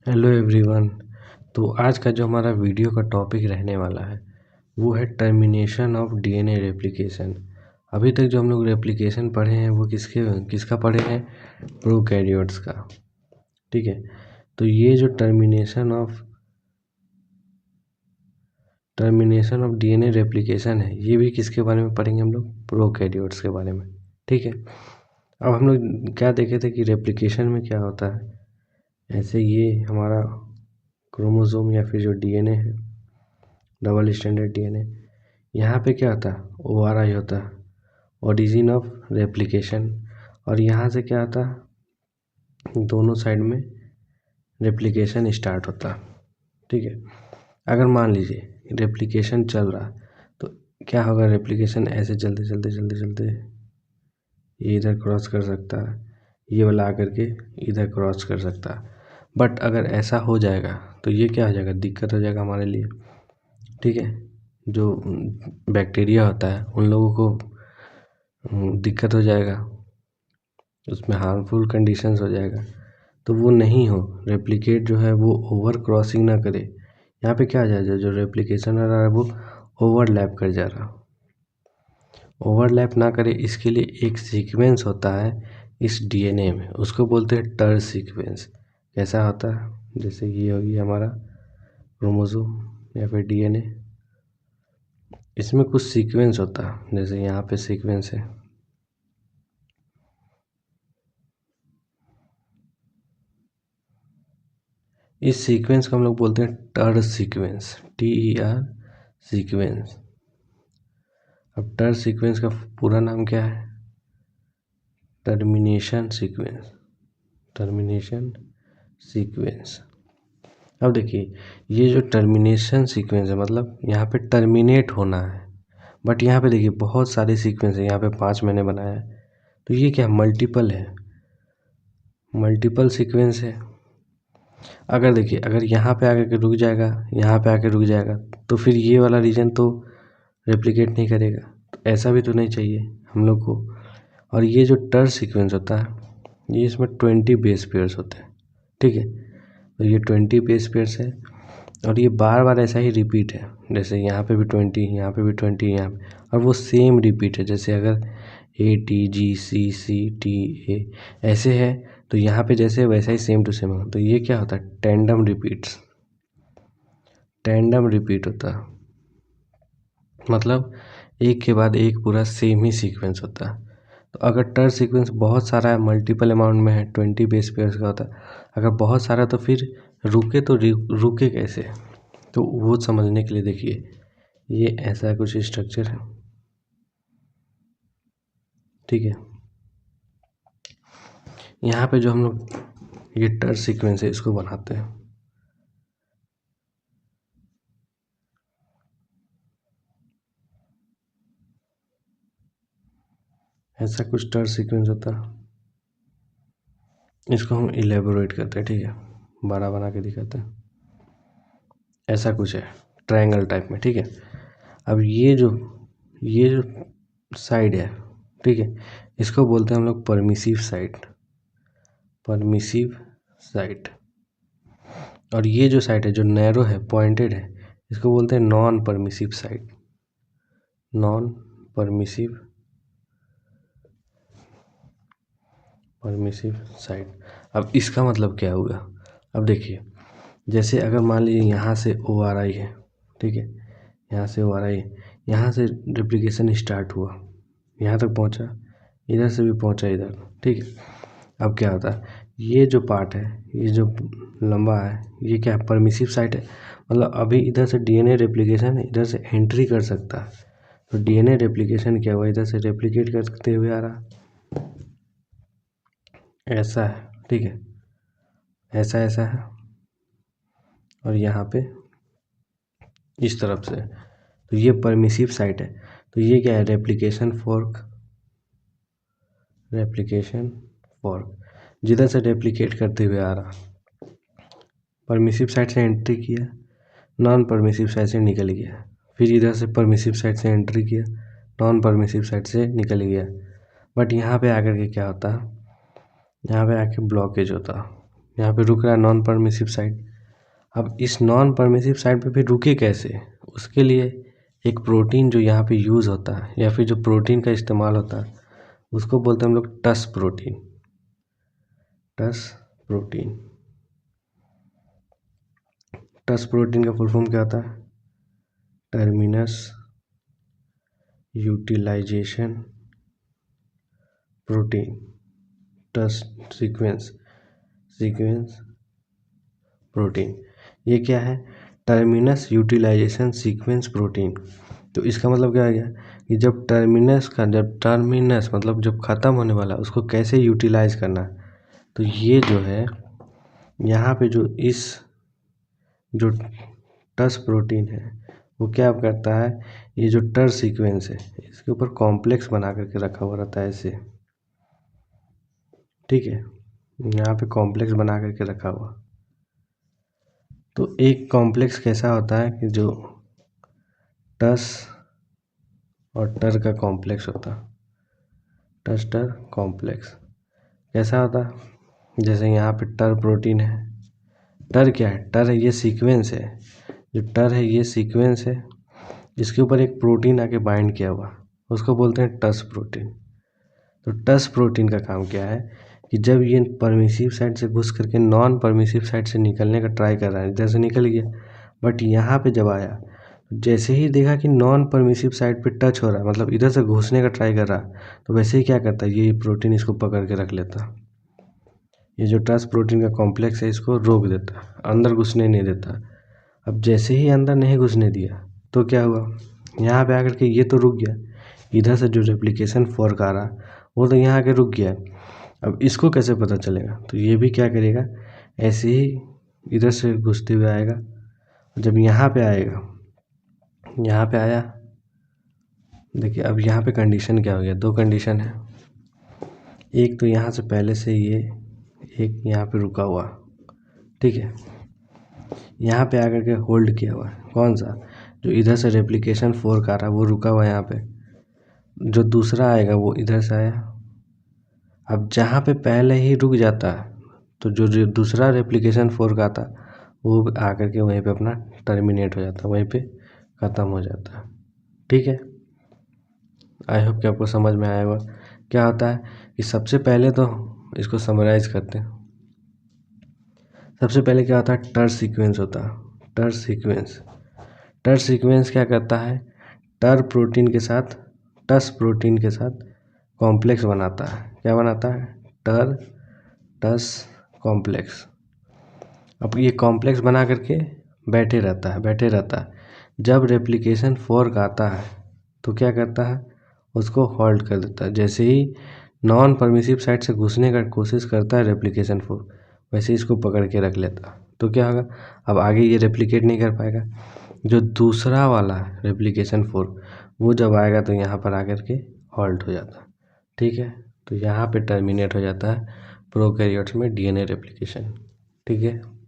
Hello everyone. तो आज का जो हमारा वीडियो का टॉपिक रहने वाला है वो है टर्मिनेशन ऑफ डीएनए रेप्लिकेशन। अभी तक जो हम लोग रेप्लिकेशन पढ़े हैं वो किसका पढ़े हैं? प्रोकैरियोट्स का। ठीक है, तो ये जो टर्मिनेशन ऑफ डीएनए रेप्लिकेशन है ये भी किसके बारे में पढ़ेंगे हम लोग? प्रोकैरियोट्स के बारे में। ठीक है, अब हम लोग क्या देखे थे कि रेप्लिकेशन में क्या होता है। ऐसे ये हमारा क्रोमोसोम या फिर जो डीएनए है, डबल स्टैंडर्ड डीएनए, यहाँ पे क्या होता है? ओआरआई होता है, ओरिजिन ऑफ रेप्लिकेशन। और यहाँ से क्या होता है? दोनों साइड में रेप्लिकेशन स्टार्ट होता है। ठीक है, अगर मान लीजिए रेप्लिकेशन चल रहा तो क्या होगा? रेप्लिकेशन ऐसे चलते चलते चलते चलते ये इधर क्रॉस कर सकता है, ये वाला आकर के इधर क्रॉस कर सकता है। बट अगर ऐसा हो जाएगा तो ये क्या हो जाएगा? दिक्कत हो जाएगा हमारे लिए। ठीक है, जो बैक्टीरिया होता है उन लोगों को दिक्कत हो जाएगा, उसमें हार्मफुल कंडीशंस हो जाएगा। तो वो नहीं हो, रेप्लिकेट जो है वो ओवर क्रॉसिंग ना करे। यहाँ पे क्या आ जाएगा? जो रेप्लिकेशन हो रहा है वो ओवरलैप कर जा रहा। ओवरलैप ना करे इसके लिए एक सीक्वेंस होता है इस डीएनए में, उसको बोलते हैं टर सीक्वेंस। कैसा होता है? जैसे ये होगी हमारा क्रोमोसोम या फिर डीएनए, इसमें कुछ सीक्वेंस होता है। जैसे यहाँ पे सीक्वेंस है, इस सीक्वेंस को हम लोग बोलते हैं टर सीक्वेंस, TER सीक्वेंस। अब टर सीक्वेंस का पूरा नाम क्या है? Termination sequence. Termination sequence. अब देखिए, ये जो टर्मिनेशन सीक्वेंस है मतलब यहाँ पे टर्मिनेट होना है। बट यहाँ पे देखिए बहुत सारे सीक्वेंस है, यहाँ पे 5 मैंने बनाया है, तो ये क्या? मल्टीपल है, मल्टीपल सीक्वेंस है। अगर देखिए, अगर यहाँ पे आके रुक जाएगा, यहाँ पे आके रुक जाएगा, तो फिर ये वाला रीजन तो रेप्लिकेट नहीं करेगा। तो ऐसा भी तो नहीं चाहिए हम लोग को। और ये जो टर सीक्वेंस होता है ये, इसमें 20 बेस पेयर्स होते हैं। ठीक है, तो ये 20 बेस पेयर्स है और ये बार बार ऐसा ही रिपीट है। जैसे यहाँ पे भी 20, यहाँ पे भी 20, यहाँ पे, और वो सेम रिपीट है। जैसे अगर ATGCCTA ऐसे है तो यहाँ पे जैसे वैसा ही सेम टू सेम है। तो ये क्या होता है? Tandem repeats. टैंडम रिपीट होता है मतलब एक के बाद एक पूरा सेम ही सीक्वेंस होता है। तो अगर टर सीक्वेंस बहुत सारा है, मल्टीपल अमाउंट में है, 20 बेस पेयर्स का होता है, अगर बहुत सारा तो फिर रुके तो रुके कैसे? तो वो समझने के लिए देखिए, ये ऐसा कुछ स्ट्रक्चर है। ठीक है, यहाँ पे जो हम लोग ये टर सीक्वेंस है इसको बनाते हैं, ऐसा कुछ टर सीक्वेंस होता है। इसको हम इलेबोरेट करते हैं। ठीक है, बड़ा बना के दिखाते हैं। ऐसा कुछ है ट्रायंगल टाइप में। ठीक है, अब ये जो साइड है, ठीक है, इसको बोलते हैं हम लोग परमिसिव साइड। Permissive side. और ये जो साइड है जो नैरो है, पॉइंटेड है, इसको बोलते हैं non permissive side. Non permissive side. अब इसका मतलब क्या होगा? अब देखिए, जैसे अगर मान लीजिए यहाँ से ORI है, ठीक है, यहाँ से ORI है, यहाँ से रेप्लिकेशन स्टार्ट हुआ, यहाँ तक पहुँचा, इधर से भी पहुँचा इधर। ठीक है, अब क्या होता है? ये जो पार्ट है, ये जो लंबा है, ये क्या है? परमिसिव साइट है। मतलब अभी इधर से डीएनए रेप्लिकेशन इधर से एंट्री कर सकता है। तो डीएनए रेप्लिकेशन क्या हुआ? इधर से रेप्लिकेट करते हुए आ रहा, ऐसा है। ठीक है, ऐसा ऐसा है, और यहाँ पे इस तरफ से। तो ये परमिसिव साइट है। तो ये क्या है? Replication fork. रेप्लिकेशन फॉर्क जिधर से रेप्लिकेट करते हुए आ रहा, परमिसिव साइड से एंट्री किया, नॉन परमिसिव साइड से निकल गया, फिर इधर से परमिसिव साइड से एंट्री किया, नॉन परमिसिव साइड से निकल गया। बट यहाँ पे आकर के क्या होता है? यहाँ पे आके ब्लॉकेज होता, यहाँ पे रुक रहा है नॉन परमिसिव साइट। अब इस नॉन परमिसिव साइट पे फिर रुके कैसे, उसके लिए एक प्रोटीन जो यहाँ पे यूज़ होता है या फिर जो प्रोटीन का इस्तेमाल होता है उसको बोलते हैं हम लोग टस प्रोटीन। टस प्रोटीन, टस प्रोटीन का फुल फॉर्म क्या होता है? टर्मिनस यूटिलाइजेशन प्रोटीन, टस सीक्वेंस प्रोटीन। ये क्या है? Terminus utilisation sequence protein. तो इसका मतलब क्या हो गया कि जब टर्मिनस मतलब जब ख़त्म होने वाला उसको कैसे यूटिलाइज करना है, तो ये जो है यहाँ पे जो टस प्रोटीन है वो क्या करता है, ये जो टर सीक्वेंस है इसके ऊपर कॉम्प्लेक्स बना करके रखा हुआ रहता है ऐसे, ठीक है, यहाँ पे कॉम्प्लेक्स बना करके रखा हुआ। तो एक कॉम्प्लेक्स कैसा होता है कि जो टस और टर का कॉम्प्लेक्स होता, टस टर कॉम्प्लेक्स कैसा होता, जैसे यहाँ पे टर प्रोटीन है। टर क्या है? टर है ये सीक्वेंस है, जो टर है ये सीक्वेंस है, इसके ऊपर एक प्रोटीन आके बाइंड किया हुआ उसको बोलते हैं टस प्रोटीन। तो टस प्रोटीन का काम क्या है कि जब ये परमिसिव साइड से घुस करके नॉन परमिसिव साइड से निकलने का ट्राई कर रहा है, इधर से निकल गया, बट यहाँ पे जब आया जैसे ही देखा कि नॉन परमिसिव साइड पे टच हो रहा है, मतलब इधर से घुसने का ट्राई कर रहा है, तो वैसे ही क्या करता है ये प्रोटीन इसको पकड़ के रख लेता। ये जो टस प्रोटीन का कॉम्प्लेक्स है इसको रोक देता, अंदर घुसने नहीं देता। अब जैसे ही अंदर नहीं घुसने दिया तो क्या हुआ, यहाँ पे आकर के ये तो रुक गया, इधर से जो रेप्लिकेशन फोर्क आ रहा वो तो यहाँ आके रुक गया। अब इसको कैसे पता चलेगा, तो ये भी क्या करेगा, ऐसे ही इधर से घुसते हुए आएगा। जब यहाँ पे आएगा, यहाँ पे आया, देखिए अब यहाँ पे कंडीशन क्या हो गया, दो कंडीशन है। एक तो यहाँ से पहले से ये एक यहाँ पे रुका हुआ, ठीक है, यहाँ पे आकर के होल्ड किया हुआ है, कौन सा, जो इधर से रेप्लिकेशन फोर्क आ रहा है वो रुका हुआ है यहाँ पे, जो दूसरा आएगा वो इधर से आया। अब जहाँ पे पहले ही रुक जाता है तो जो दूसरा रेप्लिकेशन फोर्क आता वो आकर के वहीं पे अपना टर्मिनेट हो जाता है, वहीं पे ख़त्म हो जाता है, ठीक है। आई होप कि आपको समझ में आया होगा। क्या होता है कि सबसे पहले तो इसको समराइज करते हैं। सबसे पहले क्या होता है, टर सीक्वेंस होता है। टर सीक्वेंस क्या करता है, टर प्रोटीन के साथ टस प्रोटीन के साथ कॉम्प्लेक्स बनाता है। क्या बनाता है, टर टस कॉम्प्लेक्स। अब ये कॉम्प्लेक्स बना करके बैठे रहता है। जब रेप्लिकेशन फोर्क आता है तो क्या करता है, उसको होल्ड कर देता है। जैसे ही नॉन परमिसिव साइड से घुसने का कोशिश करता है रेप्लिकेशन फोर्क, वैसे इसको पकड़ के रख लेता। तो क्या होगा, अब आगे ये रेप्लिकेट नहीं कर पाएगा। जो दूसरा वाला रेप्लिकेशन फोर्क वो जब आएगा तो यहाँ पर आकर के हॉल्ट हो जाता है, ठीक है। तो यहाँ पे टर्मिनेट हो जाता है प्रोकैरियोट्स में डीएनए रेप्लिकेशन, ठीक है।